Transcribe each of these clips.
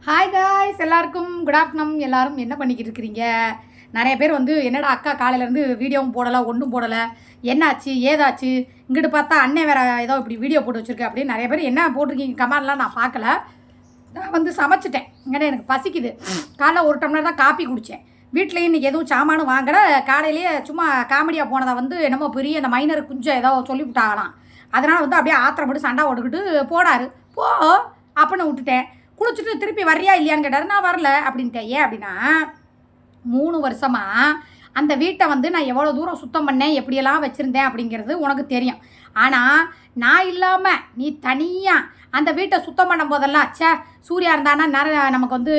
Hi guys, எல்லாருக்கும் good afternoon. எல்லாரும் என்ன பண்ணிக்கிட்டு இருக்கிறீங்க? நிறைய பேர் என்னடா அக்கா காலையிலேருந்து வீடியோவும் போடலை, ஒன்றும் போடலை, என்னாச்சு ஏதாச்சு, இங்கிட்டு பார்த்தா அண்ணன் வேறு ஏதோ இப்படி வீடியோ போட்டு வச்சுருக்கேன் அப்படின்னு நிறைய பேர் என்ன போட்டிருக்கீங்க கமெண்ட்லாம் நான் பார்க்கல. நான் சமைச்சிட்டேன். ஏன்னா எனக்கு பசிக்குது. காலைல ஒரு டம்ளர் தான் காப்பி குடித்தேன். வீட்லேயும் இன்றைக்கி எதுவும் சாமானும் வாங்கலை. காலையிலேயே சும்மா காமெடியாக போனதை என்னமோ பெரிய அந்த மைனர் குஞ்சம் ஏதோ சொல்லிவிட்டாங்களாம். அதனால் அப்படியே ஆத்திரப்பட்டு சண்டை ஓட்டுக்கிட்டு போனார். அப்படின்னு விட்டுட்டேன். குளிச்சுட்டு திருப்பி வர்றியா இல்லையான்னு கேட்டார். நான் வரல அப்படின்ட்டேன். ஏன் அப்படின்னா 3 வருஷமாக அந்த வீட்டை நான் எவ்வளோ தூரம் சுத்தம் பண்ணேன், எப்படியெல்லாம் வச்சுருந்தேன் அப்படிங்கிறது உனக்கு தெரியும். ஆனால் நான் இல்லாமல் நீ தனியாக அந்த வீட்டை சுத்தம் பண்ணும் போதெல்லாம் சூர்யா இருந்தானா நிறைய நமக்கு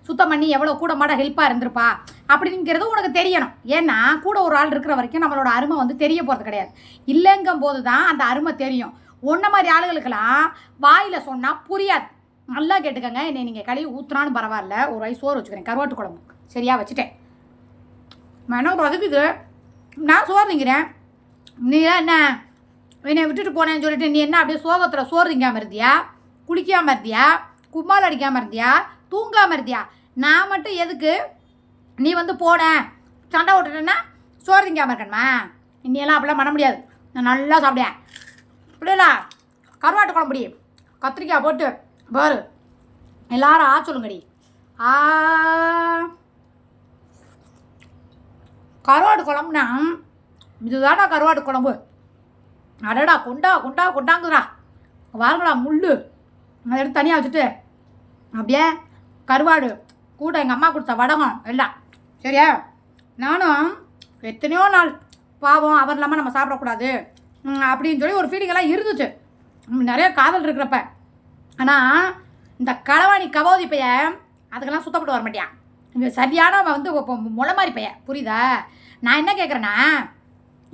சுத்தம் பண்ணி எவ்வளோ கூட மாட ஹெல்ப்பாக இருந்திருப்பா அப்படிங்கிறது உனக்கு தெரியணும். ஏன்னா கூட ஒரு ஆள் இருக்கிற வரைக்கும் நம்மளோட அருமை தெரிய போகிறது கிடையாது. இல்லைங்கும் போது தான் அந்த அருமை தெரியும். ஒன்றை மாதிரி ஆளுகளுக்கெல்லாம் வாயில் சொன்னால் புரியாது. நல்லா கேட்டுக்கங்க. என்னை நீங்கள் கழுவி ஊற்றுனான்னு பரவாயில்ல, ஒரு வயசு சோறு வச்சுக்கிறேன், கருவாட்டு குழம்பு சரியாக வச்சுட்டேன். எனக்கு வதக்குது, நான் சோறு திங்கிறேன். நீ என்ன என்னை விட்டுட்டு போனேன்னு சொல்லிட்டு நீ என்ன அப்படியே சோகத்தில் சோறு திங்காமல் இருந்தியா, குளிக்காமல் இருந்தியா, கும்மால் அடிக்காமல் இருந்தியா, தூங்காமல் இருந்தியா? நான் மட்டும் எதுக்கு நீ போன சண்டை ஓட்டுட்டேன்னா சோறு திங்காமல் இருக்கணுமா? இன்னையெல்லாம் அப்படிலாம் பண்ண முடியாது. நான் நல்லா சாப்பிடுவேன். அப்படியா கருவாட்டு குழம்புடி கத்திரிக்காய் போட்டு பாரு. எல்லாரும் சொல்லுங்கடி. கருவாடு குழம்புனா இதுதாடா கருவாடு குழம்பு. அடடா கொண்டாங்குறா வாங்கடா முள்ளு. அதை எடுத்து தனியாக வச்சுட்டு அப்படியே கருவாடு கூட எங்கள் அம்மா கொடுத்த வடகம் எல்லாம் சரியா. நானும் எத்தனையோ நாள் பாவம் அவர் இல்லாமல் நம்ம சாப்பிடக்கூடாது அப்படின்னு சொல்லி ஒரு ஃபீலிங்கெல்லாம் இருந்துச்சு நிறைய காதல் இருக்கிறப்ப. ஆனால் இந்த களவாணி கபோதி பைய அதுக்கெல்லாம் சுத்தப்பட்டு வர மாட்டியான். இங்கே சரியான முளை மாதிரி பைய புரியுதா? நான் என்ன கேட்குறேன்னா,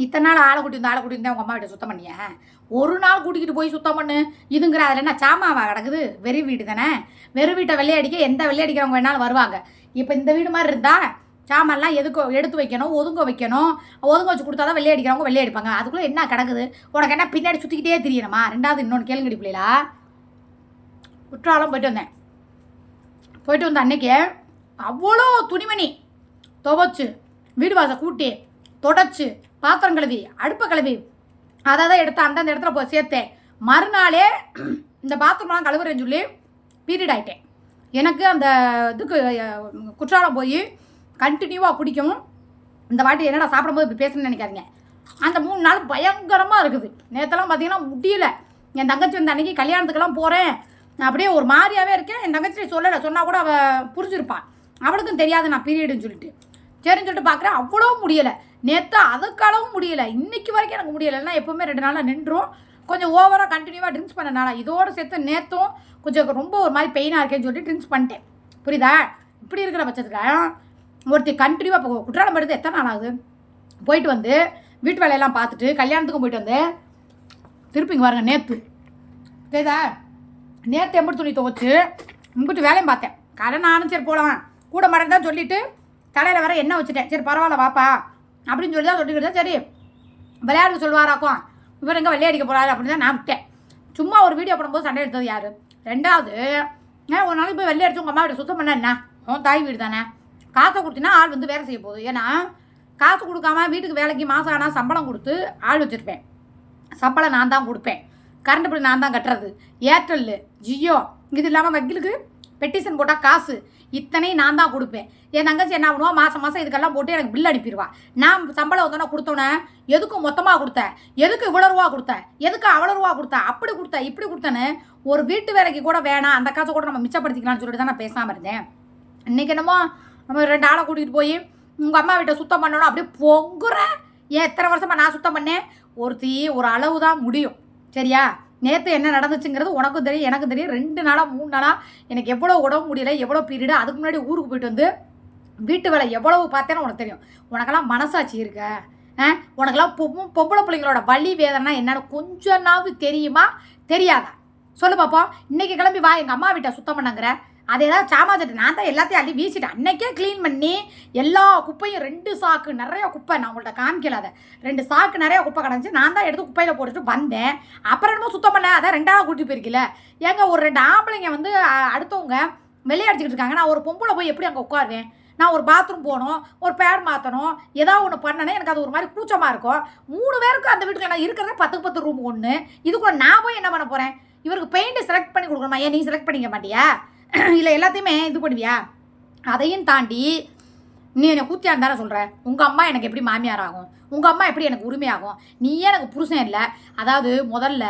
இத்தனை நாள் ஆளை கூட்டியிருந்தேன் உங்கள் அம்மா வீட்டை சுத்தம் பண்ணிய ஒரு நாள் கூட்டிக்கிட்டு போய் சுத்தம் பண்ணு இதுங்கிற. அதில் என்ன சாமாவா கிடக்குது? வெறி வீடு தானே. வெறு வீட்டை வெள்ளையடிக்க எந்த வெள்ளையடிக்கிறவங்க வேணாலும் வருவாங்க. இப்போ இந்த வீடு மாதிரி இருந்தால் சாமான்லாம் எடுத்து வைக்கணும், ஒதுங்க வைக்கணும். ஒதுங்க வச்சு கொடுத்தா தான் வெள்ளையடிக்கிறவங்க வெள்ளையடிப்பாங்க. அதுக்குள்ளே என்ன கிடக்குது? உனக்கு என்ன பின்னாடி சுற்றிக்கிட்டே தெரியணுமா? ரெண்டாவது இன்னொன்று கேளுங்கடி பிள்ளைகளா. குற்றாலம் போயிட்டு வந்த அன்னைக்கு அவ்வளோ துணிமணி துவைச்சு வீடு வாசல் கூட்டி தொடச்சி பாத்திரம் கழுவி அடுப்பை கழுவி அதை தான் எடுத்து அந்தந்த இடத்துல போய் சேர்த்தேன். மறுநாளே இந்த பாத்ரூம்லாம் கழுவுறேன்னு சொல்லி பீரியட் ஆகிட்டேன். எனக்கு அந்த இதுக்கு குற்றாலம் போய் கண்டினியூவாக பிடிக்கும். இந்த வாட்டி என்னடா சாப்பிடும்போது இப்படி பேசணும்னு நினைக்காதீங்க. அந்த 3 நாள் பயங்கரமாக இருக்குது. நேற்றெல்லாம் பார்த்தீங்கன்னா முடியல. என் தங்கச்சி அன்றைக்கி கல்யாணத்துக்கெல்லாம் போகிறேன், நான் அப்படியே ஒரு மாதிரியாகவே இருக்கேன். என் தங்கச்சி சொல்லலை, சொன்னால் கூட அவள் புரிஞ்சிருப்பான். அவளுக்கும் தெரியாது நான் பீரியடுன்னு சொல்லிட்டு. சரின்னு சொல்லிட்டு பார்க்குறேன், அவ்வளோ முடியலை. நேற்று அதுக்களவும் முடியலை. இன்றைக்கி வரைக்கும் எனக்கு முடியலைன்னா எப்போவுமே 2 நாளாக நின்றும். கொஞ்சம் ஓவராக கண்டினியூவாக ட்ரிங்க்ஸ் பண்ணனால இதோடு சேர்த்து நேற்றும் கொஞ்சம் ரொம்ப ஒரு மாதிரி பெயினாக இருக்கேன்னு சொல்லிட்டு ட்ரிங்க்ஸ் பண்ணிட்டேன். புரியுதா? இப்படி இருக்கிற பட்சத்தில் ஒருத்தி கண்டினியூவாக இப்போ குற்றாலம் எடுத்து எத்தனை நாள் ஆகுது போயிட்டு வீட்டு வேலையெல்லாம் பார்த்துட்டு கல்யாணத்துக்கும் போயிட்டு திருப்பிங்க பாருங்க. நேற்று சரிதா, நேற்று எம்படி துணி துவச்சு இங்கிட்டு வேலையும் பார்த்தேன். கடை நானும் சரி போடலாம் கூட மாதிரி தான் சொல்லிவிட்டு தலையில் வேற எண்ணெய் வச்சுட்டேன். சரி பரவாயில்ல வாப்பா அப்படின்னு சொல்லி தான் சொல்லிக்கிட்டு சரி விளையாடுக்க சொல்லுவாராக்கும். இவர் எங்கே விளையாடிக்க போகிறாரு அப்படின்னு தான் நான் விட்டேன். சும்மா ஒரு வீடியோ போடும்போது சண்டை எடுத்தது யார்? ரெண்டாவது ஒரு நாளைக்கு போய் வெளியே அடிச்சு உங்கள் அம்மா வீட்டை சுத்தம் பண்ண என்ன? உன் தாய் வீடு தானே. காசை கொடுத்தினா ஆள் வேலை செய்ய போகுது. ஏன்னா காசு கொடுக்காம வீட்டுக்கு வேலைக்கு மாதம் ஆனால் சம்பளம் கொடுத்து ஆள் வச்சுருப்பேன். சம்பளம் நான் தான் கொடுப்பேன். கரண்ட் பில் நான் தான் கட்டுறது. ஏர்டெல்லு ஜியோ இது இல்லாமல் வக்கீலுக்கு பெட்டிஷன் போட்டால் காசு இத்தனையும் நான் தான் கொடுப்பேன். என் தங்கச்சி என்ன பண்ணுவா, மாதம் இதுக்கெல்லாம் போட்டு எனக்கு பில் அனுப்பிடுவா. நான் சம்பளம் வந்தோன்னே கொடுத்தோன்னே எதுக்கும் மொத்தமாக கொடுத்தேன், எதுக்கு இவ்வளோ ரூபா கொடுத்தேன், எதுக்கு அவ்வளோ ரூபா கொடுத்தேன், அப்படி கொடுத்தேன் இப்படி கொடுத்தேன்னு ஒரு வீட்டு வேலைக்கு கூட வேணாம், அந்த காசை கூட நம்ம மிச்சப்படுத்திக்கலாம்னு சொல்லிட்டு தான் நான் பேசாமல் இருந்தேன். இன்றைக்கி என்னமோ நம்ம 2 ஆளை கூட்டிகிட்டு போய் உங்கள் அம்மா வீட்டை சுத்தம் பண்ணணும் அப்படியே பொங்குறேன். ஏன் எத்தனை வருஷமாக நான் சுத்தம் பண்ணேன்? ஒரு அளவு தான் முடியும் சரியா. நேற்று என்ன நடந்துச்சுங்கிறது உனக்கும் தெரியும் எனக்கும் தெரியும். 2 நாளாக 3 நாளாக எனக்கு எவ்வளோ உடம்பு முடியல, எவ்வளோ பீரியடு. அதுக்கு முன்னாடி ஊருக்கு போயிட்டு வீட்டு வேலை எவ்வளவு பார்த்தேன்னு உனக்கு தெரியும். உனக்கெல்லாம் மனசாட்சி இருக்க? உனக்கெல்லாம் பொம்பளை பிள்ளைங்களோட வலி வேதனை என்னென்னு கொஞ்சமாவது தெரியுமா தெரியாதா? சொல்லு பார்ப்போம். இன்றைக்கி கிளம்பி வா எங்கள் அம்மா வீட்டை சுத்தம் பண்ணங்கிற. அது ஏதாவது சாமாச்சட்டு நான் தான் எல்லாத்தையும் அள்ளி வீசிட்டேன். அன்றைக்கே க்ளீன் பண்ணி எல்லா குப்பையும் 2 சாக்கு நிறைய குப்பை, நான் உங்கள்கிட்ட காமிக்கல, அதை 2 சாக்கு நிறைய குப்பை கிடந்துச்சு. நான் தான் எடுத்து குப்பையில் போட்டுட்டு வந்தேன். அப்புறம் என்னமோ சுத்தம் பண்ண அதான் 2 ஆளாக கூட்டிட்டு போயிருக்கல. ஏங்க ஒரு 2 ஆம்பளைங்க அடுத்தவங்க வெள்ளையடிச்சிக்கிட்டு இருக்காங்க. நான் ஒரு பொம்பளை போய் எப்படி அங்கே உட்காருவேன்? நான் ஒரு பாத்ரூம் போகணும், ஒரு பேட் மாற்றணும், ஏதாவது ஒன்று பண்ணனே எனக்கு அது ஒரு மாதிரி கூச்சமாக இருக்கும். 3 பேருக்கு அந்த வீட்டுக்கு நான் இருக்கிறதே 10 ரூம் ஒன்று. இதுக்குள்ள நான் போய் என்ன பண்ண போகிறேன்? இவருக்கு பெயிண்ட்டு செலக்ட் பண்ணி கொடுக்கணுமா? ஏன் நீ செலக்ட் பண்ணிக்க மாட்டியா? இல்லை எல்லாத்தையுமே இது பண்ணுவியா? அதையும் தாண்டி நீ என்னை கூத்தியான்னு தானே சொல்கிற. உங்கள் அம்மா எனக்கு எப்படி மாமியார் ஆகும்? உங்கள் அம்மா எப்படி எனக்கு உரிமையாகும்? நீயே எனக்கு புருஷன் இல்லை. அதாவது முதல்ல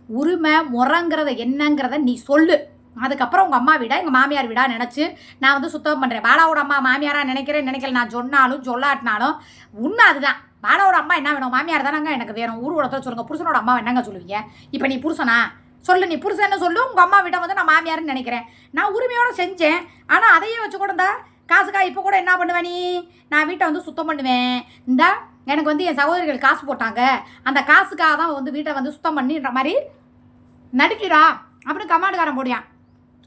உரிமை முறைங்கிறத என்னங்கிறத நீ சொல்லு. அதுக்கப்புறம் உங்கள் அம்மா வீடா எங்கள் மாமியார் வீடா நினச்சி நான் வந்து சுத்தம் பண்ணுறேன். பாலாவோட அம்மா மாமியாராக நினைக்கல. நான் சொன்னாலும் சொல்லாட்டினாலும் உண்மை அதுதான். பாலாவோட அம்மா என்ன வேணும்? மாமியார் தானங்க எனக்கு வேணும். ஊர் உலகத்தில் சொல்லுங்கள். புருஷனோட அம்மா என்னங்க சொல்லுவீங்க? இப்போ நீ புருஷனா சொல்லு. நீ புருஷன்னு சொல்லு. உங்கள் அம்மா வீட்டை வந்து நான் மாமியார்னு நினைக்கிறேன். நான் உரிமையோடு செஞ்சேன். ஆனால் அதையே வச்சு கூட இருந்தா காசுக்கா இப்போ கூட என்ன பண்ணுவேன்? நீ நான் வீட்டை வந்து சுத்தம் பண்ணுவேன். இந்த எனக்கு வந்து என் சகோதரிகள் காசு போட்டாங்க, அந்த காசுக்காக தான் வந்து வீட்டை வந்து சுத்தம் பண்ணின்ற மாதிரி நடிக்கிறா அப்படின்னு கமாண்டுக்காரன் போடியான்.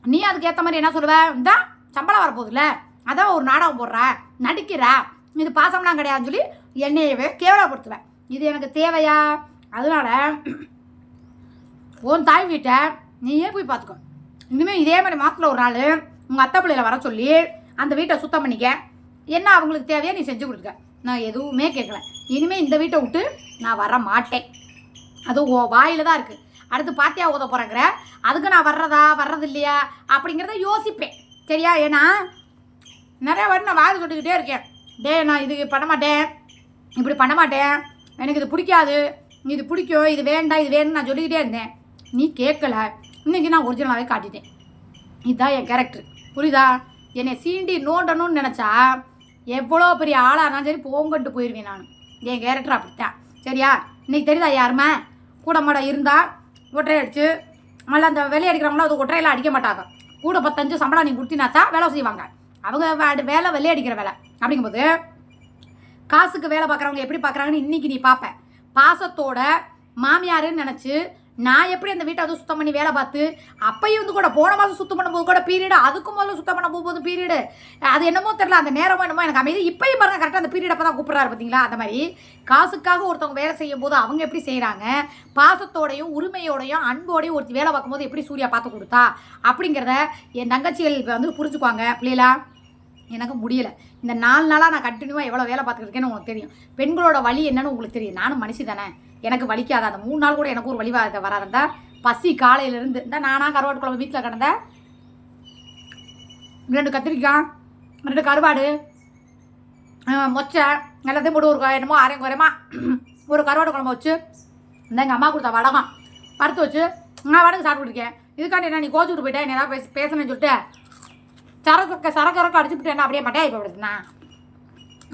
நீ அதுக்கு ஏற்ற மாதிரி என்ன சொல்லுவ? இந்த சம்பளம் வரப்போகுதுல்ல, அதான் ஒரு நாடகம் போடுறா, நடிக்கிறா, இது பாசம்லாம் கிடையாதுன்னு சொல்லி என்னையவே கேவலப்படுத்துவேன். இது எனக்கு தேவையா? அதனால உன் தாய் வீட்டை நீயே போய் பார்த்துக்கோ. இனிமேல் இதே மாதிரி மாதத்தில் ஒரு நாள் உங்கள் அத்தை பிள்ளையில வர சொல்லி அந்த வீட்டை சுத்தம் பண்ணிக்க. என்ன அவங்களுக்கு தேவையா நீ செஞ்சு கொடுத்துக்க. நான் எதுவுமே கேட்கல. இனிமேல் இந்த வீட்டை விட்டு நான் வர மாட்டேன். அதுவும் வாயில் தான் இருக்குது. அடுத்து பாத்தியா ஊத போகிறேங்கிற, அதுக்கு நான் வர்றது இல்லையா அப்படிங்கிறத யோசிப்பேன். சரியா? ஏன்னா நிறையா வாட்டி நான் வாயில் சொல்லிக்கிட்டே இருக்கேன். நான் இது பண்ண மாட்டேன், இப்படி பண்ண மாட்டேன், எனக்கு இது பிடிக்காது, இது பிடிக்கும், இது வேண்டாம், இது வேணும்னு நான் சொல்லிக்கிட்டே இருந்தேன். நீ கேட்கல. இன்றைக்கி நான் ஒரிஜினலாகவே காட்டிட்டேன். இதுதான் என் கேரக்டர். புரியுதா? என்னை சீண்டி நோண்டணும்னு நினச்சா எவ்வளோ பெரிய ஆளாக இருந்தாலும் சரி போங்கன்ட்டு போயிடுவேன். நான் என் கேரக்டர் அப்படித்தான். சரியா? இன்றைக்கி தெரியுதா? யாருமே கூட மாட இருந்தால் ஒற்றை அடிச்சு மళ్ళీ அந்த வேலையை அடிக்கிறவங்களோ அது ஒற்றையெல்லாம் அடிக்க மாட்டாங்க. கூட 10 சம்பளம் நீங்கள் கொடுத்தினாச்சா வேலை செய்வாங்க. அவங்க வேலை வெள்ளை அடிக்கிற வேலை. அப்படிங்கும்போது காசுக்கு வேலை பார்க்குறவங்க எப்படி பார்க்குறாங்கன்னு இன்றைக்கி நீ பார்ப்பேன். பாசத்தோட மாமியாருன்னு நினச்சி நான் எப்படி அந்த வீட்டை வந்து சுத்தம் பண்ணி வேலை பார்த்து அப்பையும் வந்து கூட போன மாதம் சுத்தம் பண்ணும்போது கூட பீரியடு, அதுக்கும் முதல்ல சுத்தம் பண்ண போகும்போது பீரியடு, அது என்னமோ தெரியல, அந்த நேரமோ என்னமோ எனக்கு அமைதி. இப்பயும் பாருங்க கரெக்டாக அந்த பீரியட் அப்போ தான் கூப்பிட்றாரு பார்த்தீங்களா? அந்த மாதிரி காசுக்காக ஒருத்தவங்க வேலை செய்யும் போது அவங்க எப்படி செய்கிறாங்க, பாசத்தோடையும் உரிமையோடையும் அன்போடையும் ஒருத்தி வேலை பார்க்கும்போது எப்படி சூர்யா பார்த்து கொடுத்தா அப்படிங்கிறத என் தங்கச்சிகள் வந்து புரிஞ்சுக்குவாங்க. பிள்ளைகளா, எனக்கு முடியலை. இந்த 4 நாளாக நான் கண்டினியூவாக எவ்வளோ வேலை பார்த்துருக்கேன்னு உங்களுக்கு தெரியும். பெண்களோட வலி என்னன்னு உங்களுக்கு தெரியும். நானும் மனுஷி தானே, எனக்கு வலிக்காத. அந்த 3 நாள் கூட எனக்கு ஒரு வலி வராதா? பசி காலையிலேருந்து இந்த நானாக கருவாட்டு குழம்பு வீட்டில் கிடந்த 2 கத்திரிக்காய், 2 கருவாடு, மொச்சை எல்லாத்தையும் போட்டு ஒரு என்னமோ அரையும் குறையமா ஒரு கருவாட்டு குழம்பு வச்சு இந்த எங்கள் அம்மா கொடுத்த வடகம் படுத்து வச்சு நான் வடகு சாப்பிட்டுருக்கேன். இதுக்காண்டி என்ன நீ கோச்சுட்டு போயிட்டேன், என்ன ஏதாவது பேசணும்னு சொல்லிட்டு சரக்கு அடிச்சுட்டு என்ன அப்படியே மட்டையா இப்போ விடுதுண்ணா.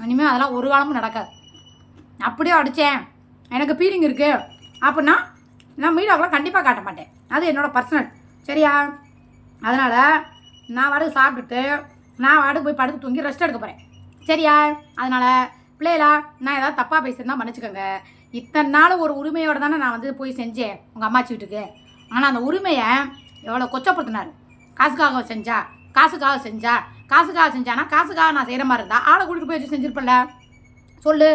இனிமேல் அதெல்லாம் ஒரு காலமும் நடக்காது. அப்படியே அடித்தேன், எனக்கு ஃபீலிங் இருக்குது அப்படின்னா நான் மீடியாக்கெலாம் கண்டிப்பாக காட்ட மாட்டேன். அது என்னோடய பர்சனல். சரியா? அதனால் நான் வாடகை சாப்பிட்டுட்டு நான் வாடகை போய் படுத்து தூங்கி ரெஸ்ட் எடுக்க போகிறேன். சரியா? அதனால் பிள்ளைகளா, நான் ஏதாவது தப்பாக பேசுகிறதா மன்னிச்சுக்கோங்க. இத்தனை நாள் ஒரு உரிமையோடு தானே நான் வந்து போய் செஞ்சேன் உங்கள் அம்மாச்சி வீட்டுக்கு. ஆனால் அந்த உரிமையை எவ்வளோ கொச்சப்படுத்தினார். காசுக்காக செஞ்சானா காசுக்காக நான் செய்கிற மாதிரி இருந்தால் ஆளை கூட்டிகிட்டு போய் வச்சு செஞ்சுருப்பேன்ல. சொல்லு.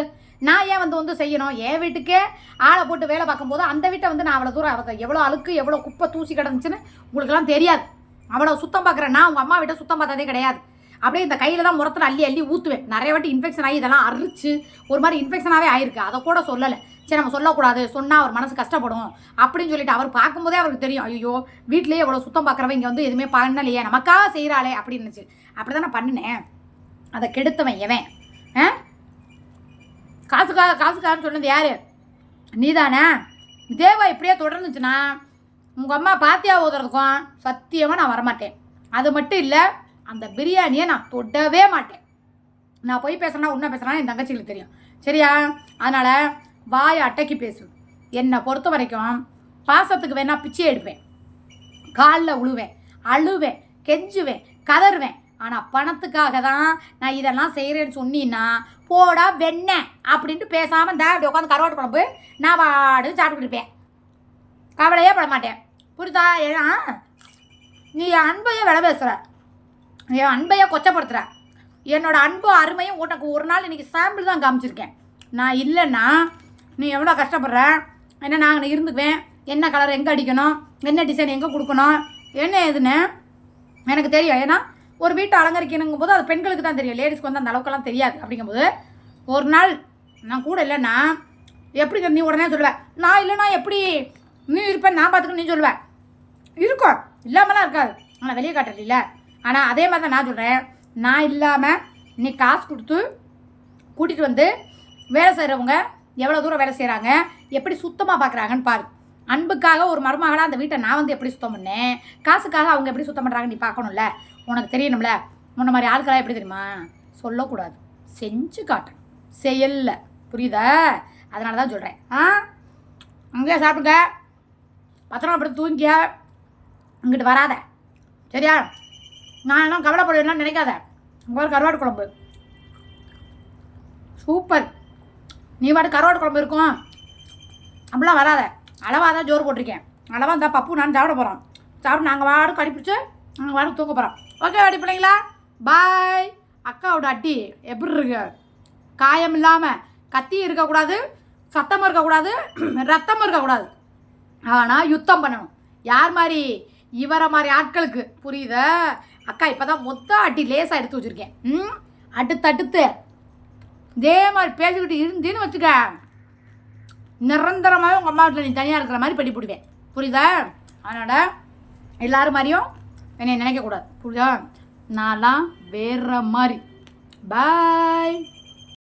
நான் ஏன் வந்து செய்யணும்? என் வீட்டுக்கே ஆளை போட்டு வேலை பார்க்கும்போது அந்த வீட்டை வந்து நான் அவ்வளோ தூரம் எவ்வளோ அழுக்கு எவ்வளோ குப்பை தூசி கிடந்துச்சுன்னு உங்களுக்குலாம் தெரியாது. அவ்வளோ சுத்தம் பார்க்குறேன். நான் உங்கள் அம்மா வீட்டை சுத்தம் பார்த்ததே கிடையாது. அப்படியே இந்த கையில் தான் முறத்தில் அள்ளி ஊற்றுவேன். நிறைய வாட்டி இன்ஃபெக்ஷன் ஆகி இதெல்லாம் அரிச்சு ஒரு மாதிரி இன்ஃபெக்ஷனாகவே ஆயிருக்கு. அதை கூட சொல்லலை. சரி நம்ம சொல்லக்கூடாது, சொன்னால் அவர் மனசு கஷ்டப்படும் அப்படின்னு சொல்லிட்டு அவர் பார்க்கும்போதே அவருக்கு தெரியும், ஐயோ வீட்லேயே எவ்வளோ சுத்தம் பார்க்குறவங்க இங்கே வந்து எதுவுமே பண்ணலையே, நமக்காக செய்கிறாளே அப்படின்னு இருந்துச்சு. அப்படி தான் நான் பண்ணினேன். அதை கெடுத்தவன் எவன்? காசுக்காகன்னு சொன்னது யார்? நீ தானே? தேவா இப்படியே தொடர்ந்துச்சுன்னா உங்கள் அம்மா பாத்தியா ஓதுறதுக்கும் சத்தியமாக நான் வரமாட்டேன். அது மட்டும் இல்லை, அந்த பிரியாணியை நான் தொடவே மாட்டேன். நான் போய் பேசுகிறேன்னா உண்மை பேசுகிறேன்னா என் தங்கச்சிகளுக்கு தெரியும். சரியா? அதனால் வாயை அட்டைக்கு பேசு. என்னை பொறுத்த வரைக்கும் பாசத்துக்கு வேணா பிச்சை எடுப்பேன், காலில் உழுவேன், அழுவேன், கெஞ்சுவேன், கதறுவேன். ஆனால் பணத்துக்காக தான் நான் இதெல்லாம் செய்கிறேன்னு சொன்னீன்னா போடா வெண்ணெய் அப்படின்ட்டு பேசாமல் இந்த அப்படி உட்காந்து கருவாட்டு குழம்பு நான் வாடு சாப்பிட்டுக்கிட்டு இருப்பேன். கவலையே பட மாட்டேன். புரியுதா? ஏன்னா நீ என் அன்பையே விலை பேசுகிற, என் அன்பையை கொச்சப்படுத்துகிற. என்னோட அன்பு அருமையும் உனக்கு ஒரு நாள் இன்றைக்கி சாம்பிள் தான் காமிச்சிருக்கேன். நான் இல்லைன்னா நீ எவ்வளோ கஷ்டப்படுற, என்ன நாங்கள் இருந்துக்குவேன், என்ன கலர் எங்கே அடிக்கணும், என்ன டிசைன் எங்கே கொடுக்கணும், என்ன எதுன்னு எனக்கு தெரியும். ஏன்னா ஒரு வீட்டை அலங்கரிக்கணுங்கும் போது அது பெண்களுக்கு தான் தெரியும், லேடிஸ்க்கு வந்து அந்த அளவுக்குலாம் தெரியாது. அப்படிங்கும்போது ஒரு நாள் நான் கூட இல்லைன்னா எப்படி நீ உடனே சொல்லுவேன், நான் இல்லைன்னா எப்படி நீ இருப்பேன், நான் பார்த்துக்க நீ சொல்லுவேன். இருக்கும், இல்லாமலாம் இருக்காது, ஆனால் வெளியே காட்டுறது இல்லை. ஆனால் அதே மாதிரி தான் நான் சொல்கிறேன், நான் இல்லாமல் நீ காசு கொடுத்து கூட்டிகிட்டு வந்து வேலை செய்கிறவங்க எவ்வளோ தூரம் வேலை செய்கிறாங்க, எப்படி சுத்தமாக பார்க்குறாங்கன்னு பாரு. அன்புக்காக ஒரு மருமகளாக அந்த வீட்டை நான் வந்து எப்படி சுத்தம் பண்ணேன், காசுக்காக அவங்க எப்படி சுத்தம் பண்ணுறாங்க நீ பார்க்கணும்ல, உனக்கு தெரியணும்ல. முன்ன மாதிரி ஆட்களாக எப்படி தெரியுமா, சொல்லக்கூடாது, செஞ்சு காட்டேன் செயல்ல, புரியுதா? அதனால தான் சொல்கிறேன். அங்கேயே சாப்பிடுங்க, பத்திரம் அப்படி தூங்கிக்க, இங்கிட்டு வராத, சரியா? நான் எல்லாம் கவலைப்படுவேன்னா நினைக்காத. உங்களுக்கு கருவாடு குழம்பு சூப்பர். நீ பாட்டு கருவாடு குழம்பு இருக்கும் அப்படிலாம் வராத. அளவாக தான் ஜோறு போட்டிருக்கேன், அளவாக இருந்தால் பப்பு நான் சாப்பிட போகிறோம். சாப்பிட்டு நாங்கள் வாடு கடிப்பிடிச்சு நாங்கள் வாடு தூங்க போகிறோம். ஓகே அடி பிள்ளைங்களா, பாய். அக்காவோட அட்டி எப்படி இருக்கு? காயம் இல்லாமல், கத்தி இருக்கக்கூடாது, சத்தமும் இருக்கக்கூடாது, ரத்தமும் இருக்கக்கூடாது. ஆனால் யுத்தம் பண்ணணும். யார் மாதிரி? இவரை மாதிரி ஆட்களுக்கு, புரியுதா? அக்கா இப்போ தான் மொத்தம் அட்டி லேசாக எடுத்து வச்சுருக்கேன். அடுத்தடுத்து இதே மாதிரி பேசிக்கிட்டு இருந்தேன்னு வச்சுக்க, நிரந்தரமாகவே உங்கள் அம்மா வீட்டில் நீ தனியாக இருக்கிற மாதிரி பண்ணி போடுவேன், புரியுதா? அதனால் எல்லோரும் மாதிரியும் என்னை நினைக்கக்கூடாது, புரியுதா? நான்லாம் வேற மாதிரி. பாய்.